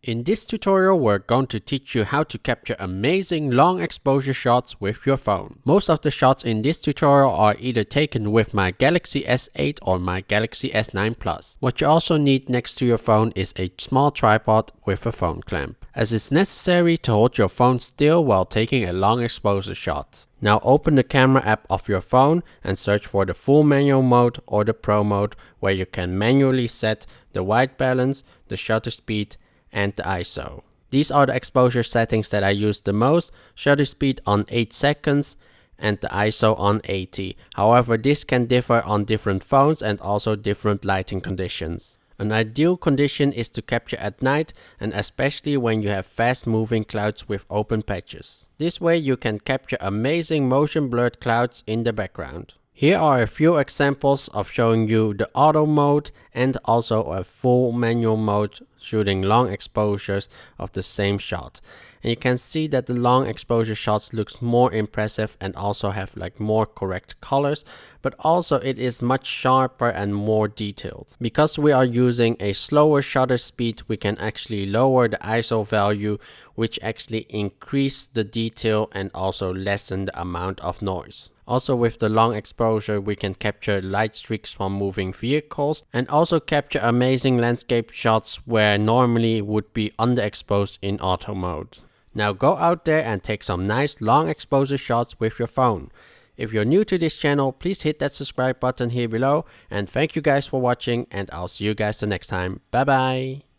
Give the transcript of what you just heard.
In this tutorial, we're going to teach you how to capture amazing long exposure shots with your phone. Most of the shots in this tutorial are either taken with my Galaxy S8 or my Galaxy S9 Plus. What you also need next to your phone is a small tripod with a phone clamp, as it's necessary to hold your phone still while taking a long exposure shot. Now open the camera app of your phone and search for the full manual mode or the pro mode, where you can manually set the white balance, the shutter speed, and the ISO. These are the exposure settings that I use the most: shutter speed on 8 seconds and the ISO on 80. However, this can differ on different phones and also different lighting conditions. An ideal condition is to capture at night, and especially when you have fast moving clouds with open patches. This way you can capture amazing motion blurred clouds in the background. Here are a few examples of showing you the auto mode and also a full manual mode shooting long exposures of the same shot. And you can see that the long exposure shots looks more impressive and also have like more correct colors, but also it is much sharper and more detailed. Because we are using a slower shutter speed, we can actually lower the ISO value, which actually increase the detail and also lessen the amount of noise. Also, with the long exposure, we can capture light streaks from moving vehicles and also capture amazing landscape shots where normally would be underexposed in auto mode. Now go out there and take some nice long exposure shots with your phone. If you're new to this channel, please hit that subscribe button here below, and thank you guys for watching, and I'll see you guys the next time. Bye bye.